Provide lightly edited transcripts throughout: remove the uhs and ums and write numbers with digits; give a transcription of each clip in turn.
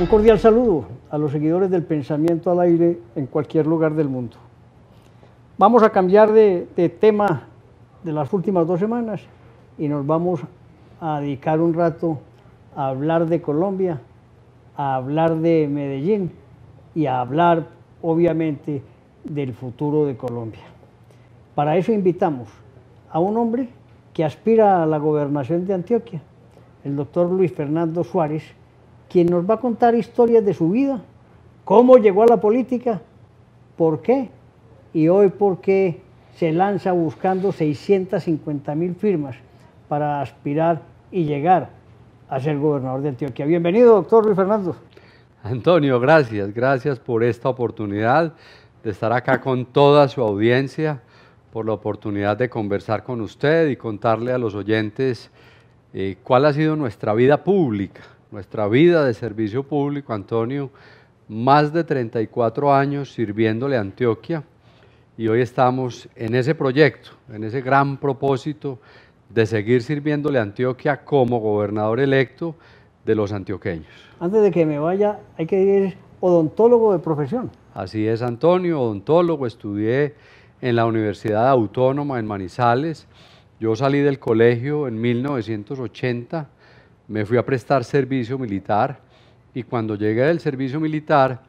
Un cordial saludo a los seguidores del Pensamiento al Aire en cualquier lugar del mundo. Vamos a cambiar de tema de las últimas 2 semanas y nos vamos a dedicar un rato a hablar de Colombia, a hablar de Medellín y a hablar, obviamente, del futuro de Colombia. Para eso invitamos a un hombre que aspira a la gobernación de Antioquia, el doctor Luis Fernando Suárez, quien nos va a contar historias de su vida, cómo llegó a la política, por qué, y hoy por qué se lanza buscando 650.000 firmas para aspirar y llegar a ser gobernador de Antioquia. Bienvenido, doctor Luis Fernando. Antonio, gracias por esta oportunidad de estar acá con toda su audiencia, por la oportunidad de conversar con usted y contarle a los oyentes cuál ha sido nuestra vida pública. Nuestra vida de servicio público, Antonio, más de 34 años sirviéndole a Antioquia, y hoy estamos en ese proyecto, en ese gran propósito de seguir sirviéndole a Antioquia como gobernador electo de los antioqueños. Antes de que me vaya, hay que ir odontólogo de profesión. Así es, Antonio, odontólogo, estudié en la Universidad Autónoma en Manizales. Yo salí del colegio en 1980, me fui a prestar servicio militar y cuando llegué del servicio militar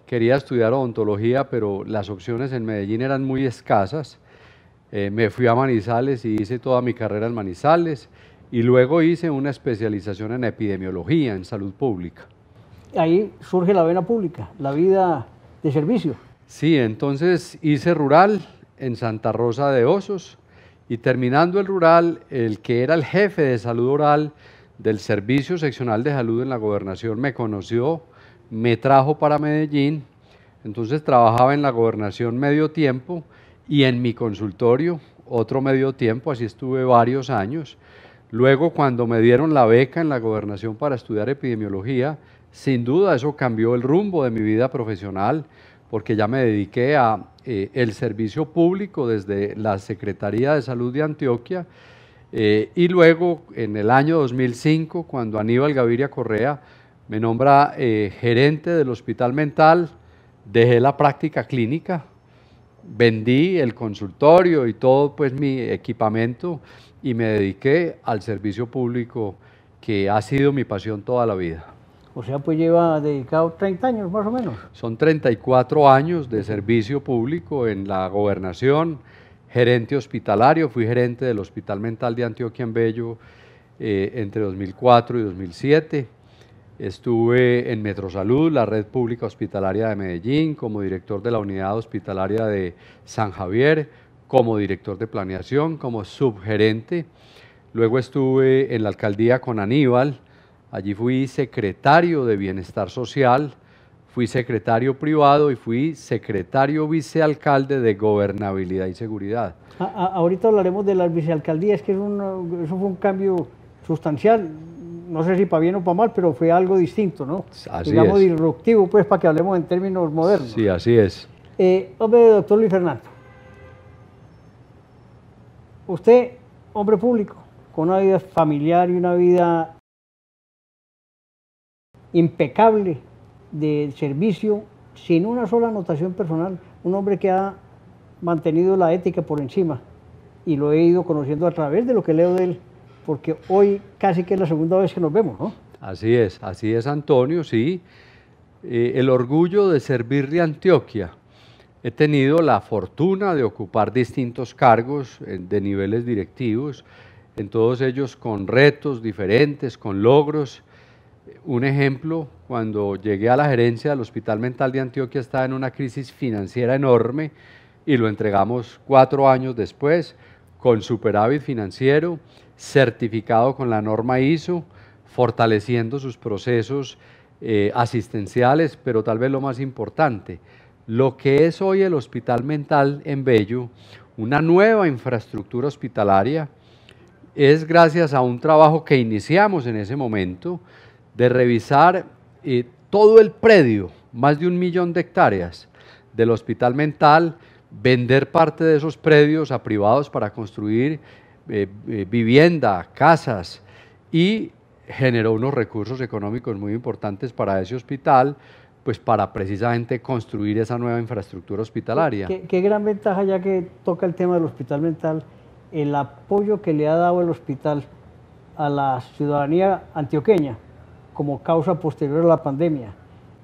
quería estudiar odontología, pero las opciones en Medellín eran muy escasas. Me fui a Manizales y hice toda mi carrera en Manizales y luego hice una especialización en epidemiología, en salud pública. Ahí surge la vena pública, la vida de servicio. Sí, entonces hice rural en Santa Rosa de Osos y terminando el rural, el que era el jefe de salud oral del Servicio Seccional de Salud en la Gobernación me conoció, me trajo para Medellín, entonces trabajaba en la Gobernación medio tiempo y en mi consultorio otro medio tiempo, así estuve varios años. Luego cuando me dieron la beca en la Gobernación para estudiar epidemiología, sin duda eso cambió el rumbo de mi vida profesional, porque ya me dediqué a el servicio público desde la Secretaría de Salud de Antioquia, y luego en el año 2005, cuando Aníbal Gaviria Correa me nombra gerente del Hospital Mental, dejé la práctica clínica, vendí el consultorio y todo pues mi equipamiento y me dediqué al servicio público, que ha sido mi pasión toda la vida. O sea, pues lleva dedicado 30 años más o menos. Son 34 años de servicio público en la gobernación, gerente hospitalario, fui gerente del Hospital Mental de Antioquia en Bello entre 2004 y 2007. Estuve en Metrosalud, la red pública hospitalaria de Medellín, como director de la unidad hospitalaria de San Javier, como director de planeación, como subgerente. Luego estuve en la alcaldía con Aníbal, allí fui secretario de Bienestar Social, fui secretario privado y fui secretario vicealcalde de Gobernabilidad y Seguridad. Ahorita hablaremos de las vicealcaldías, que eso fue un cambio sustancial, no sé si para bien o para mal, pero fue algo distinto, ¿no? Así digamos es. Disruptivo, pues, para que hablemos en términos modernos. Sí, así es. Hombre, doctor Luis Fernando, usted, hombre público, con una vida familiar y una vida impecable de servicio, sin una sola anotación personal, un hombre que ha mantenido la ética por encima, y lo he ido conociendo a través de lo que leo de él, porque hoy casi que es la segunda vez que nos vemos, ¿no? Así es, Antonio, sí. El orgullo de servirle a Antioquia. He tenido la fortuna de ocupar distintos cargos de niveles directivos, en todos ellos con retos diferentes, con logros. Un ejemplo, cuando llegué a la gerencia del Hospital Mental de Antioquia estaba en una crisis financiera enorme y lo entregamos 4 años después con superávit financiero, certificado con la norma ISO, fortaleciendo sus procesos asistenciales, pero tal vez lo más importante, lo que es hoy el Hospital Mental en Bello, una nueva infraestructura hospitalaria, es gracias a un trabajo que iniciamos en ese momento de revisar todo el predio, más de 1 millón de hectáreas del Hospital Mental, vender parte de esos predios a privados para construir vivienda, casas, y generó unos recursos económicos muy importantes para ese hospital, pues para precisamente construir esa nueva infraestructura hospitalaria. Qué gran ventaja, ya que toca el tema del hospital mental, el apoyo que le ha dado el hospital a la ciudadanía antioqueña como causa posterior a la pandemia,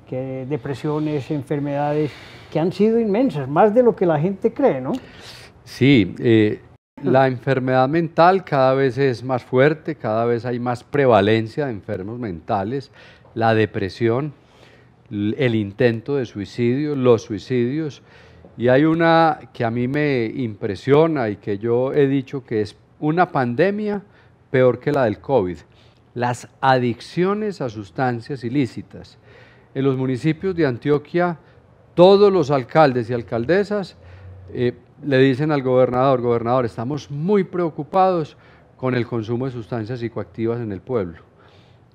que depresiones, enfermedades que han sido inmensas, más de lo que la gente cree, ¿no? Sí, la enfermedad mental cada vez es más fuerte, cada vez hay más prevalencia de enfermos mentales, la depresión, el intento de suicidio, los suicidios, y hay una que a mí me impresiona y que yo he dicho que es una pandemia peor que la del COVID, las adicciones a sustancias ilícitas. En los municipios de Antioquia, todos los alcaldes y alcaldesas le dicen al gobernador, gobernador, estamos muy preocupados con el consumo de sustancias psicoactivas en el pueblo.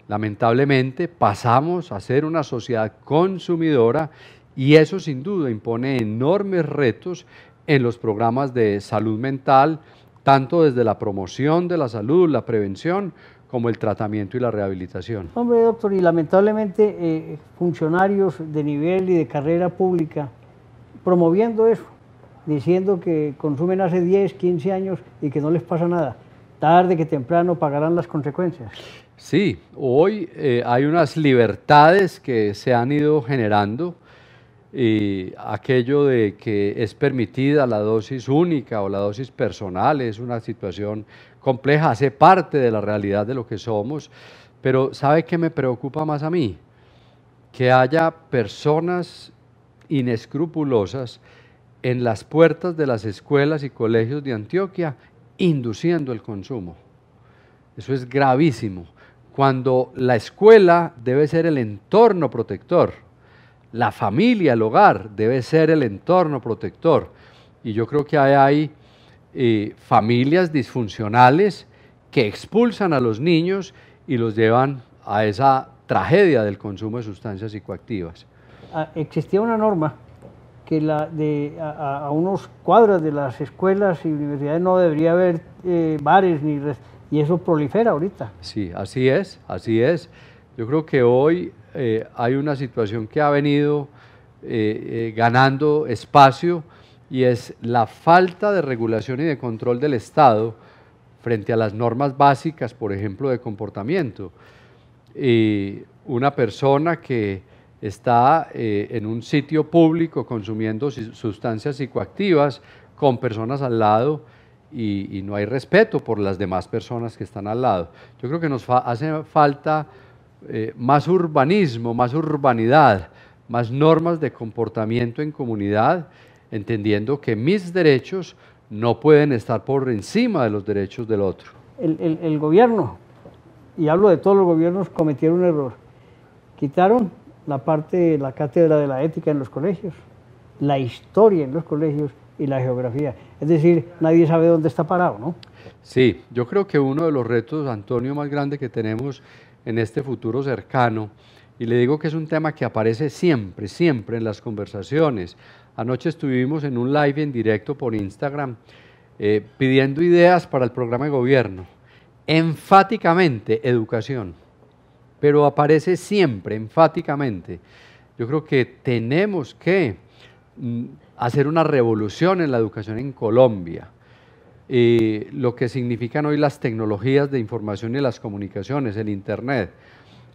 Lamentablemente pasamos a ser una sociedad consumidora y eso sin duda impone enormes retos en los programas de salud mental, tanto desde la promoción de la salud, la prevención, como el tratamiento y la rehabilitación. Hombre, doctor, y lamentablemente funcionarios de nivel y de carrera pública promoviendo eso, diciendo que consumen hace 10, 15 años y que no les pasa nada. Tarde que temprano pagarán las consecuencias. Sí, hoy hay unas libertades que se han ido generando, aquello de que es permitida la dosis única o la dosis personal es una situación compleja, hace parte de la realidad de lo que somos, pero ¿sabe qué me preocupa más a mí? Que haya personas inescrupulosas en las puertas de las escuelas y colegios de Antioquia induciendo el consumo. Eso es gravísimo. Cuando la escuela debe ser el entorno protector, la familia, el hogar, debe ser el entorno protector. Y yo creo que hay familias disfuncionales que expulsan a los niños y los llevan a esa tragedia del consumo de sustancias psicoactivas. Existía una norma que a unos cuadras de las escuelas y universidades no debería haber bares y eso prolifera ahorita. Sí, así es, así es. Yo creo que hoy hay una situación que ha venido ganando espacio y es la falta de regulación y de control del Estado frente a las normas básicas, por ejemplo, de comportamiento. Una persona que está en un sitio público consumiendo sustancias psicoactivas con personas al lado y no hay respeto por las demás personas que están al lado. Yo creo que nos hace falta más urbanismo, más urbanidad, más normas de comportamiento en comunidad, entendiendo que mis derechos no pueden estar por encima de los derechos del otro. El gobierno, y hablo de todos los gobiernos, cometieron un error. Quitaron la parte de la cátedra de la ética en los colegios, la historia en los colegios y la geografía. Es decir, nadie sabe dónde está parado, ¿no? Sí, yo creo que uno de los retos, Antonio, más grande que tenemos en este futuro cercano, y le digo que es un tema que aparece siempre, siempre en las conversaciones. Anoche estuvimos en un live en directo por Instagram pidiendo ideas para el programa de gobierno. Enfáticamente, educación, pero aparece siempre, enfáticamente. Yo creo que tenemos que hacer una revolución en la educación en Colombia. Lo que significan hoy las tecnologías de información y las comunicaciones, el Internet.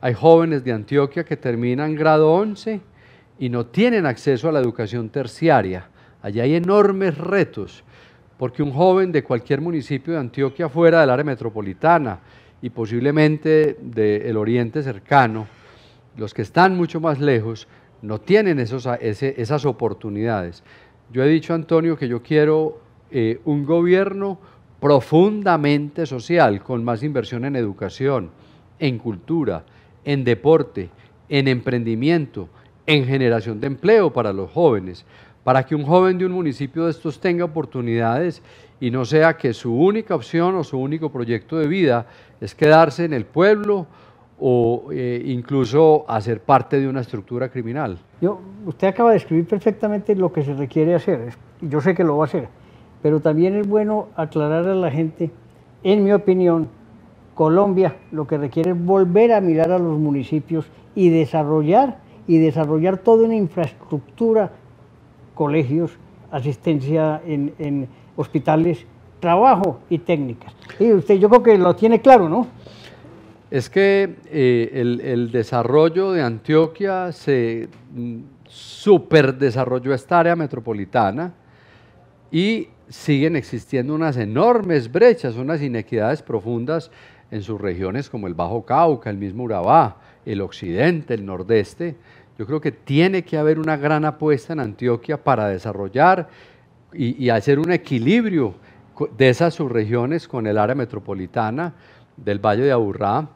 Hay jóvenes de Antioquia que terminan grado 11 y no tienen acceso a la educación terciaria. Allá hay enormes retos, porque un joven de cualquier municipio de Antioquia fuera del área metropolitana y posiblemente del oriente cercano, los que están mucho más lejos, no tienen esas oportunidades. Yo he dicho, Antonio, que yo quiero un gobierno profundamente social, con más inversión en educación, en cultura, en deporte, en emprendimiento, en generación de empleo para los jóvenes, para que un joven de un municipio de estos tenga oportunidades y no sea que su única opción o su único proyecto de vida es quedarse en el pueblo o incluso hacer parte de una estructura criminal. Usted acaba de describir perfectamente lo que se requiere hacer, y yo sé que lo va a hacer, pero también es bueno aclarar a la gente, en mi opinión, Colombia lo que requiere es volver a mirar a los municipios y desarrollar toda una infraestructura, colegios, asistencia en hospitales, trabajo y técnicas. Y usted, yo creo que lo tiene claro, ¿no? Es que el desarrollo de Antioquia se superdesarrolló esta área metropolitana y siguen existiendo unas enormes brechas, unas inequidades profundas en sus regiones como el Bajo Cauca, el mismo Urabá, el occidente, el nordeste. Yo creo que tiene que haber una gran apuesta en Antioquia para desarrollar y hacer un equilibrio de esas subregiones con el área metropolitana del Valle de Aburrá.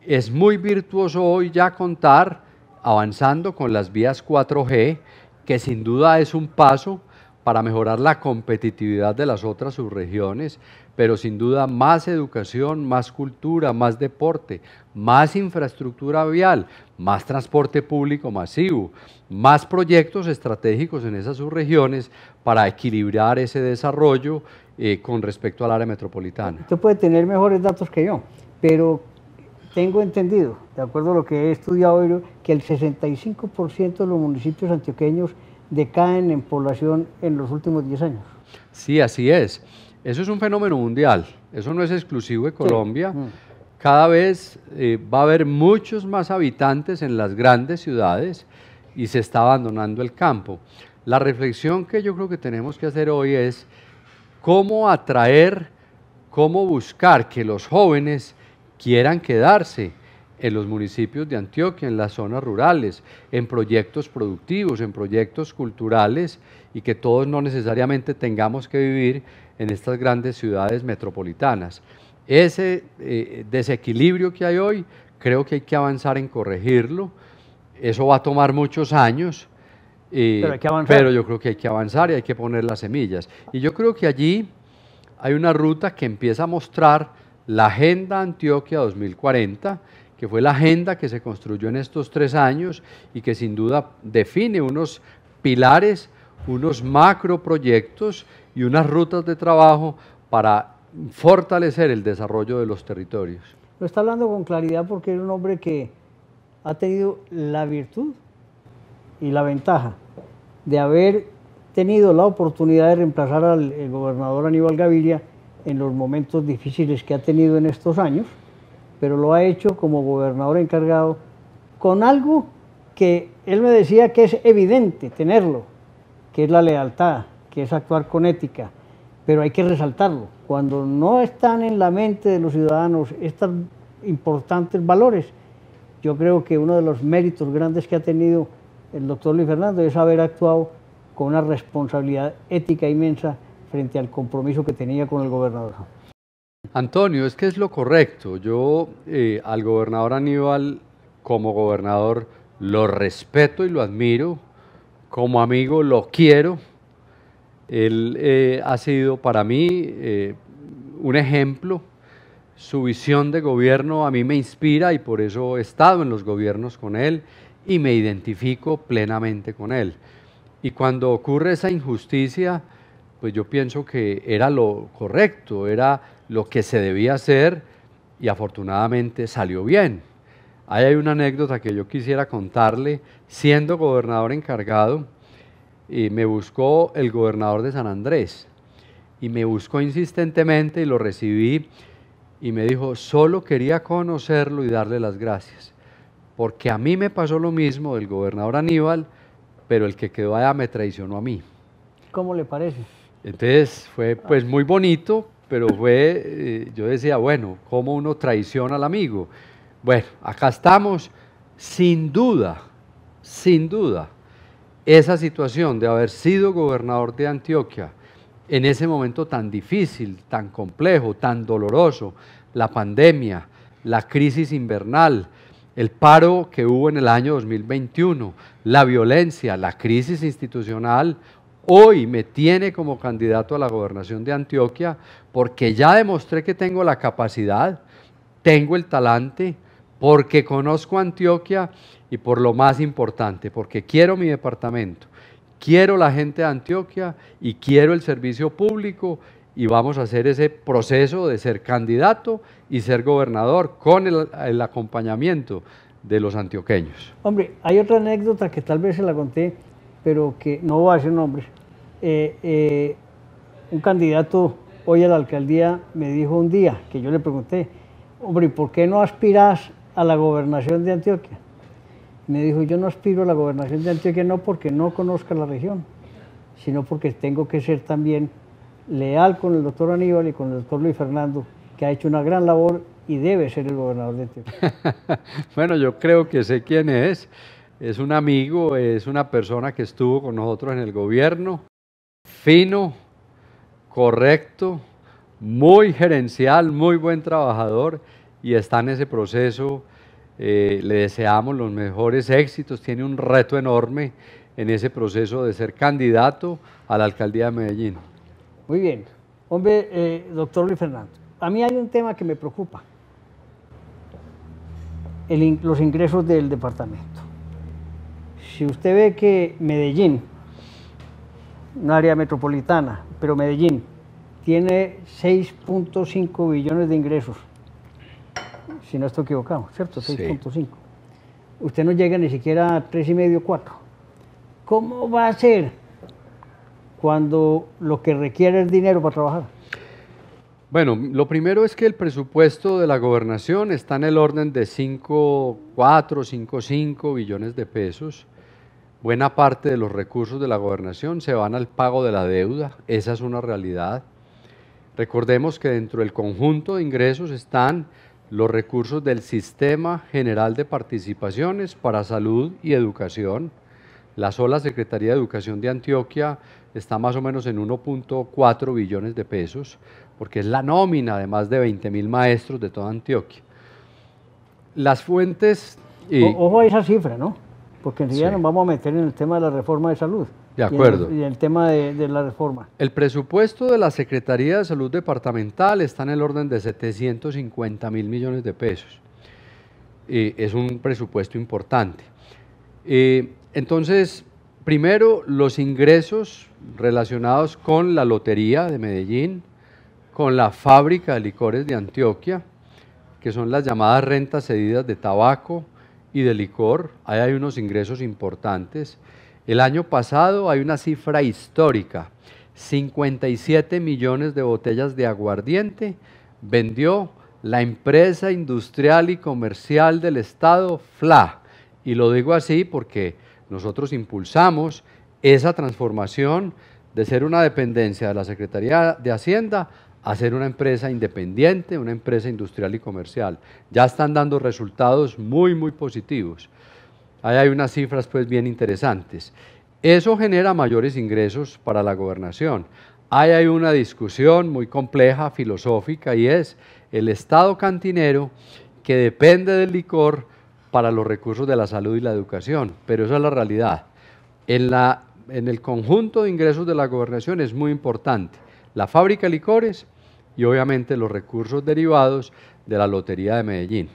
Es muy virtuoso hoy ya contar, avanzando con las vías 4G, que sin duda es un paso para mejorar la competitividad de las otras subregiones, pero sin duda más educación, más cultura, más deporte, más infraestructura vial, más transporte público masivo, más proyectos estratégicos en esas subregiones para equilibrar ese desarrollo con respecto al área metropolitana. Usted puede tener mejores datos que yo, pero tengo entendido, de acuerdo a lo que he estudiado hoy, que el 65% de los municipios antioqueños decaen en población en los últimos 10 años. Sí, así es. Eso es un fenómeno mundial, eso no es exclusivo de Colombia. Sí. Cada vez va a haber muchos más habitantes en las grandes ciudades y se está abandonando el campo. La reflexión que yo creo que tenemos que hacer hoy es cómo atraer, cómo buscar que los jóvenes quieran quedarse en los municipios de Antioquia, en las zonas rurales, en proyectos productivos, en proyectos culturales y que todos no necesariamente tengamos que vivir en estas grandes ciudades metropolitanas. Ese desequilibrio que hay hoy, creo que hay que avanzar en corregirlo. Eso va a tomar muchos años, pero yo creo que hay que avanzar y hay que poner las semillas. Y yo creo que allí hay una ruta que empieza a mostrar la Agenda Antioquia 2040, que fue la agenda que se construyó en estos 3 años y que sin duda define unos pilares, unos macroproyectos y unas rutas de trabajo para fortalecer el desarrollo de los territorios. Lo está hablando con claridad porque es un hombre que ha tenido la virtud y la ventaja de haber tenido la oportunidad de reemplazar al gobernador Aníbal Gaviria en los momentos difíciles que ha tenido en estos años, pero lo ha hecho como gobernador encargado con algo que él me decía que es evidente tenerlo, que es la lealtad, que es actuar con ética, pero hay que resaltarlo. Cuando no están en la mente de los ciudadanos estos importantes valores, yo creo que uno de los méritos grandes que ha tenido el doctor Luis Fernando es haber actuado con una responsabilidad ética inmensa frente al compromiso que tenía con el gobernador. Antonio, es que es lo correcto. Yo al gobernador Aníbal, como gobernador, lo respeto y lo admiro. Como amigo lo quiero. Él ha sido para mí un ejemplo. Su visión de gobierno a mí me inspira y por eso he estado en los gobiernos con él y me identifico plenamente con él. Y cuando ocurre esa injusticia, pues yo pienso que era lo correcto, era lo que se debía hacer y afortunadamente salió bien. Ahí hay una anécdota que yo quisiera contarle. Siendo gobernador encargado, me buscó el gobernador de San Andrés y me buscó insistentemente y lo recibí y me dijo, solo quería conocerlo y darle las gracias, porque a mí me pasó lo mismo del gobernador Aníbal, pero el que quedó allá me traicionó a mí. ¿Cómo le parece? Entonces fue pues muy bonito, pero fue, yo decía, bueno, ¿cómo uno traiciona al amigo? Bueno, acá estamos, sin duda, esa situación de haber sido gobernador de Antioquia en ese momento tan difícil, tan complejo, tan doloroso, la pandemia, la crisis invernal, el paro que hubo en el año 2021, la violencia, la crisis institucional, hoy me tiene como candidato a la gobernación de Antioquia porque ya demostré que tengo la capacidad, tengo el talante, porque conozco Antioquia y por lo más importante, porque quiero mi departamento, quiero la gente de Antioquia y quiero el servicio público y vamos a hacer ese proceso de ser candidato y ser gobernador con el acompañamiento de los antioqueños. Hombre, hay otra anécdota que tal vez se la conté, pero que no voy a decir nombres. Un candidato hoy a la alcaldía me dijo un día, que yo le pregunté, hombre, ¿por qué no aspiras a la gobernación de Antioquia? Me dijo, yo no aspiro a la gobernación de Antioquia no porque no conozca la región, sino porque tengo que ser también leal con el doctor Aníbal y con el doctor Luis Fernando, que ha hecho una gran labor y debe ser el gobernador de Antioquia. Bueno, yo creo que sé quién es un amigo, es una persona que estuvo con nosotros en el gobierno, fino, correcto, muy gerencial, muy buen trabajador y está en ese proceso. Le deseamos los mejores éxitos, tiene un reto enorme en ese proceso de ser candidato a la alcaldía de Medellín. Muy bien. Hombre, doctor Luis Fernando, a mí hay un tema que me preocupa, los ingresos del departamento. Si usted ve que Medellín, un área metropolitana, pero Medellín tiene 6.5 billones de ingresos, si no estoy equivocado, ¿cierto? 6.5. Sí. Usted no llega ni siquiera a 3,5, 4. ¿Cómo va a ser cuando lo que requiere es dinero para trabajar? Bueno, lo primero es que el presupuesto de la gobernación está en el orden de 5,4, 5,5 billones de pesos. Buena parte de los recursos de la gobernación se van al pago de la deuda, esa es una realidad. Recordemos que dentro del conjunto de ingresos están los recursos del Sistema General de Participaciones para Salud y Educación. La sola Secretaría de Educación de Antioquia está más o menos en 1.4 billones de pesos, porque es la nómina de más de 20.000 maestros de toda Antioquia. Las fuentes... Ojo a esa cifra, ¿no? Porque enseguida nos vamos a meter en el tema de la reforma de salud. De acuerdo. Y el tema de la reforma. El presupuesto de la Secretaría de Salud Departamental está en el orden de 750.000 millones de pesos. Es un presupuesto importante. Entonces, primero, los ingresos relacionados con la Lotería de Medellín, con la Fábrica de Licores de Antioquia, que son las llamadas rentas cedidas de tabaco y de licor. Ahí hay unos ingresos importantes. El año pasado hay una cifra histórica, 57 millones de botellas de aguardiente vendió la empresa industrial y comercial del Estado, FLA, y lo digo así porque nosotros impulsamos esa transformación de ser una dependencia de la Secretaría de Hacienda a ser una empresa independiente, una empresa industrial y comercial. Ya están dando resultados muy, muy positivos. Ahí hay unas cifras pues bien interesantes. Eso genera mayores ingresos para la gobernación. Ahí hay una discusión muy compleja, filosófica, y es el Estado cantinero que depende del licor para los recursos de la salud y la educación, pero esa es la realidad. En el conjunto de ingresos de la gobernación es muy importante la fábrica de licores y obviamente los recursos derivados de la Lotería de Medellín.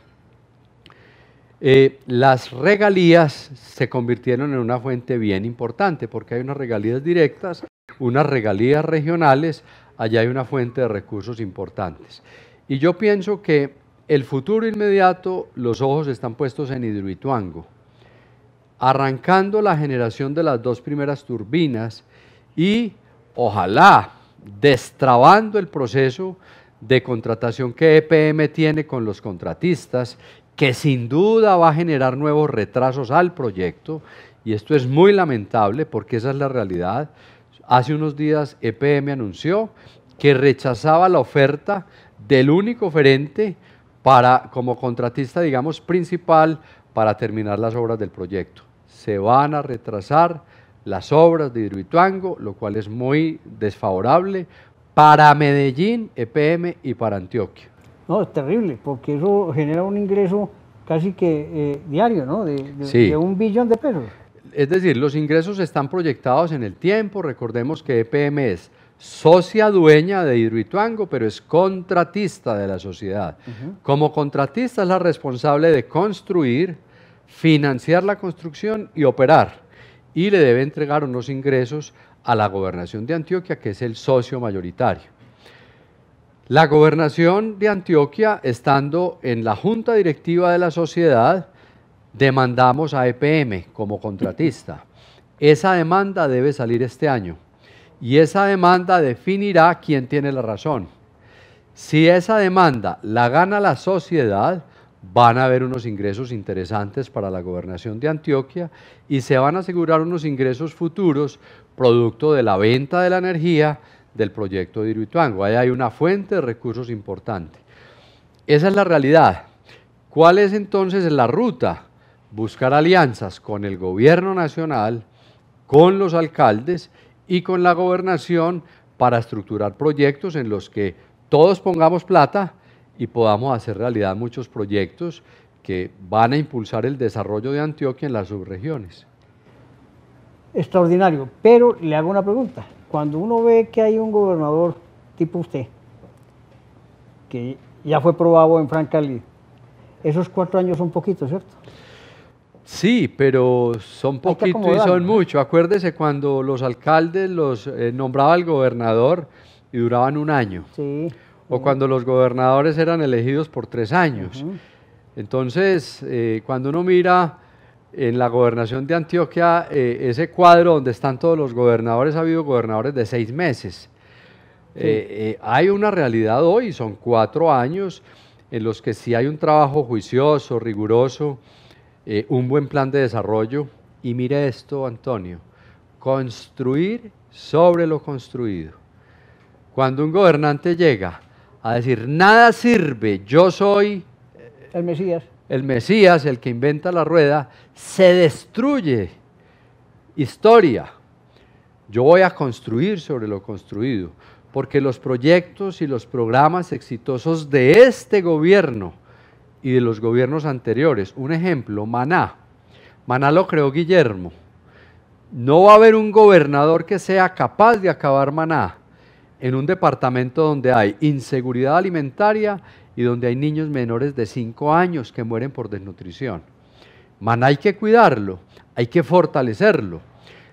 Las regalías se convirtieron en una fuente bien importante porque hay unas regalías directas, unas regalías regionales, allá hay una fuente de recursos importantes. Y yo pienso que el futuro inmediato, los ojos están puestos en Hidroituango, arrancando la generación de las 2 primeras turbinas y ojalá destrabando el proceso de contratación que EPM tiene con los contratistas, que sin duda va a generar nuevos retrasos al proyecto, y esto es muy lamentable porque esa es la realidad. Hace unos días EPM anunció que rechazaba la oferta del único oferente como contratista, digamos, principal para terminar las obras del proyecto. Se van a retrasar las obras de Hidroituango, lo cual es muy desfavorable para Medellín, EPM y para Antioquia. No, es terrible, porque eso genera un ingreso casi que diario, ¿no? Sí. De 1 billón de pesos. Es decir, los ingresos están proyectados en el tiempo. Recordemos que EPM es socia dueña de Hidroituango, pero es contratista de la sociedad. Como contratista es la responsable de construir, financiar la construcción y operar, y le debe entregar unos ingresos a la Gobernación de Antioquia, que es el socio mayoritario. La gobernación de Antioquia, estando en la junta directiva de la sociedad, demandamos a EPM como contratista. Esa demanda debe salir este año y esa demanda definirá quién tiene la razón. Si esa demanda la gana la sociedad, van a haber unos ingresos interesantes para la gobernación de Antioquia y se van a asegurar unos ingresos futuros producto de la venta de la energía del proyecto de Hidroituango. Ahí hay una fuente de recursos importante. Esa es la realidad. ¿Cuál es entonces la ruta? Buscar alianzas con el gobierno nacional, con los alcaldes y con la gobernación para estructurar proyectos en los que todos pongamos plata y podamos hacer realidad muchos proyectos que van a impulsar el desarrollo de Antioquia en las subregiones. Extraordinario, pero le hago una pregunta. Cuando uno ve que hay un gobernador tipo usted, que ya fue probado en Francalí, esos 4 años son poquitos, ¿cierto? Sí, pero son poquitos y son mucho. Acuérdese cuando los alcaldes los nombraba el gobernador y duraban 1 año. Sí. O cuando los gobernadores eran elegidos por 3 años. Entonces, cuando uno mira en la gobernación de Antioquia, ese cuadro donde están todos los gobernadores, ha habido gobernadores de 6 meses. Hay una realidad hoy, son 4 años en los que sí hay un trabajo juicioso, riguroso, un buen plan de desarrollo. Y mire esto, Antonio, construir sobre lo construido. Cuando un gobernante llega a decir, nada sirve, yo soy el Mesías. El Mesías, el que inventa la rueda, se destruye historia. Yo voy a construir sobre lo construido, porque los proyectos y los programas exitosos de este gobierno y de los gobiernos anteriores, un ejemplo, Maná. Maná lo creó Guillermo. No va a haber un gobernador que sea capaz de acabar Maná en un departamento donde hay inseguridad alimentaria y donde hay niños menores de 5 años que mueren por desnutrición. Maná hay que cuidarlo, hay que fortalecerlo.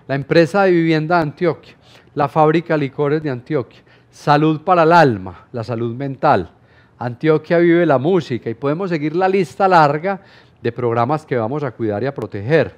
La empresa de vivienda de Antioquia, la fábrica de licores de Antioquia, salud para el alma, la salud mental. Antioquia vive la música y podemos seguir la lista larga de programas que vamos a cuidar y a proteger.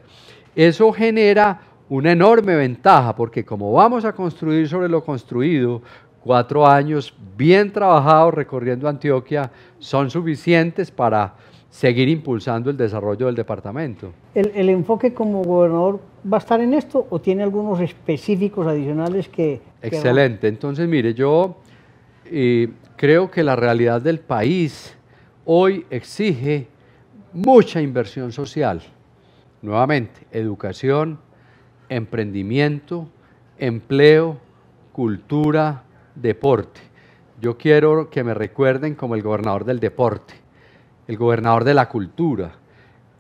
Eso genera una enorme ventaja porque como vamos a construir sobre lo construido, 4 años bien trabajados recorriendo Antioquia son suficientes para seguir impulsando el desarrollo del departamento. ¿El enfoque como gobernador va a estar en esto o tiene algunos específicos adicionales que... Excelente. Entonces, mire, yo creo que la realidad del país hoy exige mucha inversión social. Nuevamente, educación, emprendimiento, empleo, cultura, deporte. Yo quiero que me recuerden como el gobernador del deporte, el gobernador de la cultura,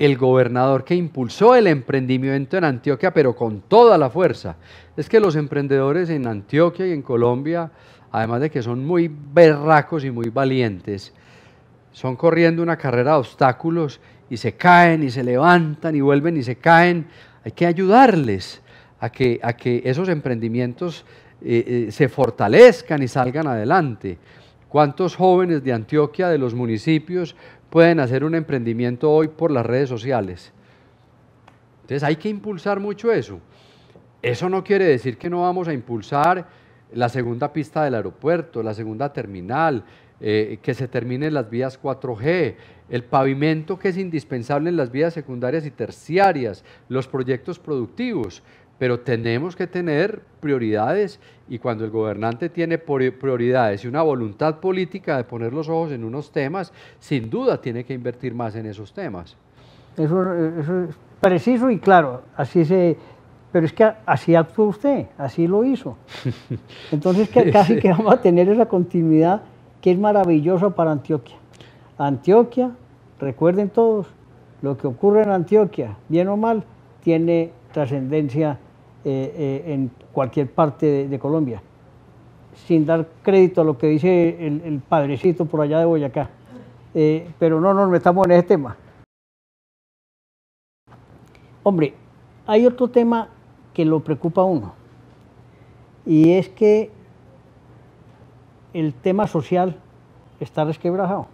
el gobernador que impulsó el emprendimiento en Antioquia, pero con toda la fuerza. Es que los emprendedores en Antioquia y en Colombia, además de que son muy berracos y muy valientes, son corriendo una carrera de obstáculos y se caen y se levantan y vuelven y se caen. Hay que ayudarles a que esos emprendimientos se fortalezcan y salgan adelante. ¿Cuántos jóvenes de Antioquia, de los municipios, pueden hacer un emprendimiento hoy por las redes sociales? Entonces hay que impulsar mucho eso. Eso no quiere decir que no vamos a impulsar la segunda pista del aeropuerto, la segunda terminal, que se terminen las vías 4G, el pavimento que es indispensable en las vías secundarias y terciarias, los proyectos productivos, pero tenemos que tener prioridades y cuando el gobernante tiene prioridades y una voluntad política de poner los ojos en unos temas, sin duda tiene que invertir más en esos temas. Eso es preciso y claro, pero es que así actuó usted, así lo hizo. Entonces casi que vamos a tener esa continuidad que es maravillosa para Antioquia. Antioquia, recuerden todos, lo que ocurre en Antioquia, bien o mal, tiene trascendencia en cualquier parte de Colombia, sin dar crédito a lo que dice el padrecito por allá de Boyacá. Pero no nos metamos en ese tema. Hombre, hay otro tema que lo preocupa a uno, y es que el tema social está resquebrajado.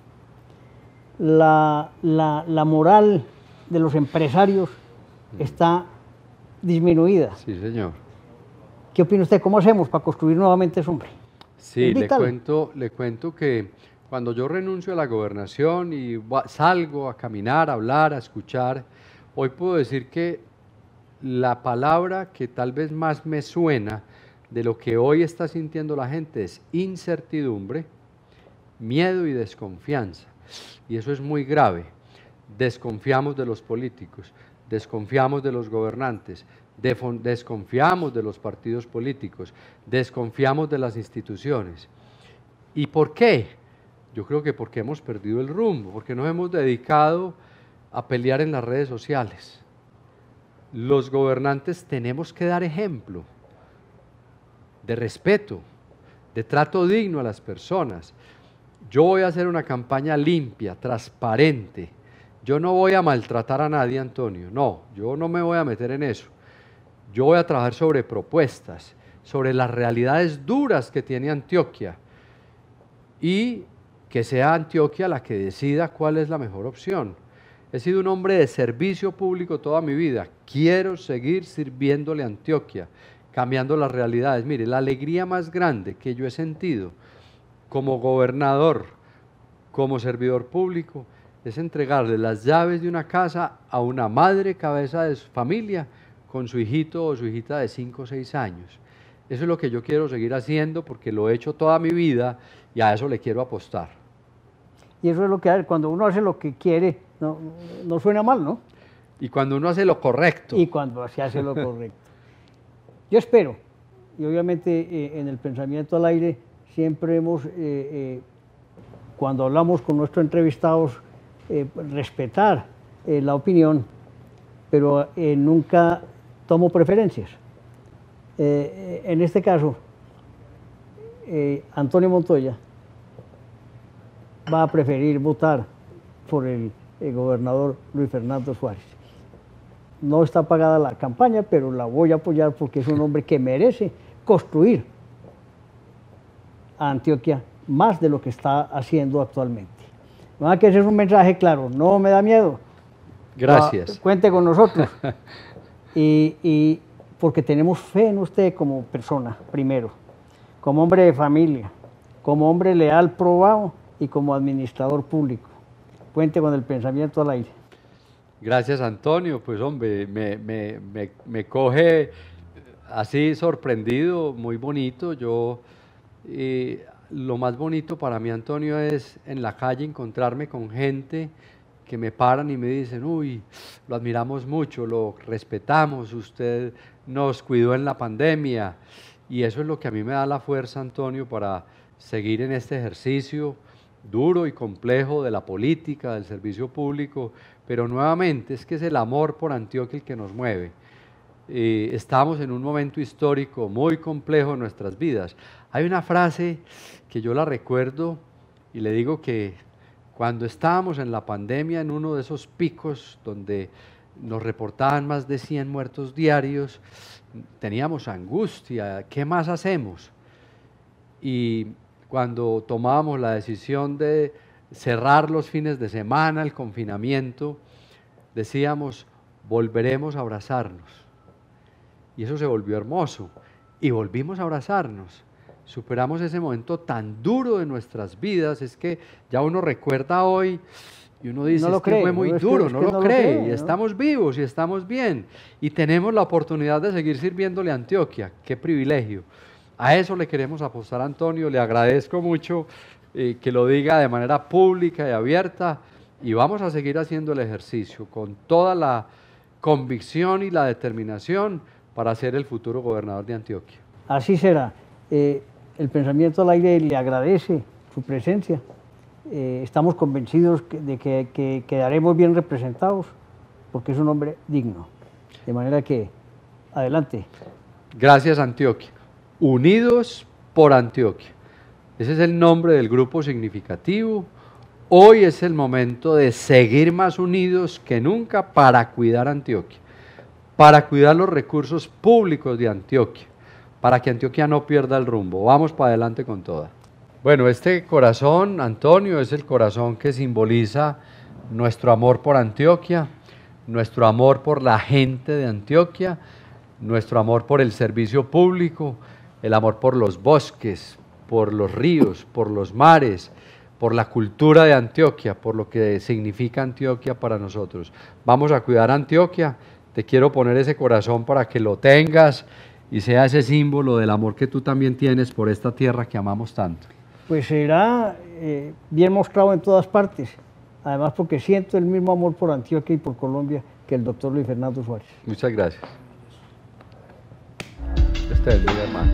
La moral de los empresarios está disminuida. Sí, señor. ¿Qué opina usted? ¿Cómo hacemos para construir nuevamente ese hombre? Sí, le cuento que cuando yo renuncio a la gobernación y salgo a caminar, a hablar, a escuchar, hoy puedo decir que la palabra que tal vez más me suena de lo que hoy está sintiendo la gente es incertidumbre, miedo y desconfianza. Y eso es muy grave. Desconfiamos de los políticos, desconfiamos de los gobernantes, desconfiamos de los partidos políticos, desconfiamos de las instituciones. ¿Y por qué? Yo creo que porque hemos perdido el rumbo, porque nos hemos dedicado a pelear en las redes sociales. Los gobernantes tenemos que dar ejemplo de respeto, de trato digno a las personas. Yo voy a hacer una campaña limpia, transparente. Yo no voy a maltratar a nadie, Antonio. No, yo no me voy a meter en eso. Yo voy a trabajar sobre propuestas, sobre las realidades duras que tiene Antioquia y que sea Antioquia la que decida cuál es la mejor opción. He sido un hombre de servicio público toda mi vida. Quiero seguir sirviéndole a Antioquia, cambiando las realidades. Mire, la alegría más grande que yo he sentido como gobernador, como servidor público, es entregarle las llaves de una casa a una madre cabeza de su familia con su hijito o su hijita de 5 o 6 años. Eso es lo que yo quiero seguir haciendo porque lo he hecho toda mi vida y a eso le quiero apostar. Y eso es lo que cuando uno hace lo que quiere, no suena mal, ¿no? Y cuando uno hace lo correcto. Y cuando se hace lo correcto. Yo espero, y obviamente en el pensamiento al aire, siempre hemos, cuando hablamos con nuestros entrevistados, respetar la opinión, pero nunca tomo preferencias. En este caso, Antonio Montoya va a preferir votar por el gobernador Luis Fernando Suárez. No está pagada la campaña, pero la voy a apoyar porque es un hombre que merece construir a Antioquia más de lo que está haciendo actualmente. ¿No? Que ese es un mensaje claro, no me da miedo. Gracias. Cuente con nosotros. y porque tenemos fe en usted como persona, primero, como hombre de familia, como hombre leal, probado y como administrador público. Cuente con el pensamiento al aire. Gracias, Antonio. Pues hombre, me coge así sorprendido, muy bonito. Lo más bonito para mí, Antonio, es en la calle encontrarme con gente que me paran y me dicen, uy, lo admiramos mucho, lo respetamos, usted nos cuidó en la pandemia. Y eso es lo que a mí me da la fuerza, Antonio, para seguir en este ejercicio duro y complejo de la política, del servicio público, pero nuevamente es que es el amor por Antioquia el que nos mueve. Estamos en un momento histórico muy complejo en nuestras vidas. Hay una frase que yo la recuerdo y le digo que cuando estábamos en la pandemia, en uno de esos picos donde nos reportaban más de 100 muertos diarios, teníamos angustia, ¿qué más hacemos? Y cuando tomábamos la decisión de cerrar los fines de semana, el confinamiento, decíamos, volveremos a abrazarnos. Y eso se volvió hermoso. Y volvimos a abrazarnos. Superamos ese momento tan duro de nuestras vidas, es que ya uno recuerda hoy y uno dice, es que fue muy duro, no lo cree, y estamos vivos y estamos bien. Y tenemos la oportunidad de seguir sirviéndole a Antioquia. ¡Qué privilegio! A eso le queremos apostar, Antonio. Le agradezco mucho que lo diga de manera pública y abierta y vamos a seguir haciendo el ejercicio con toda la convicción y la determinación para ser el futuro gobernador de Antioquia. Así será. El pensamiento al aire le agradece su presencia. Estamos convencidos de que quedaremos bien representados porque es un hombre digno. De manera que, adelante. Gracias, Antioquia. Unidos por Antioquia. Ese es el nombre del grupo significativo. Hoy es el momento de seguir más unidos que nunca para cuidar Antioquia, para cuidar los recursos públicos de Antioquia, para que Antioquia no pierda el rumbo. Vamos para adelante con toda. Bueno, este corazón, Antonio, es el corazón que simboliza nuestro amor por Antioquia, nuestro amor por la gente de Antioquia, nuestro amor por el servicio público, el amor por los bosques, por los ríos, por los mares, por la cultura de Antioquia, por lo que significa Antioquia para nosotros. Vamos a cuidar Antioquia, te quiero poner ese corazón para que lo tengas y sea ese símbolo del amor que tú también tienes por esta tierra que amamos tanto. Pues será bien mostrado en todas partes, además porque siento el mismo amor por Antioquia y por Colombia que el doctor Luis Fernando Suárez. Muchas gracias. Dios te bendiga, hermano.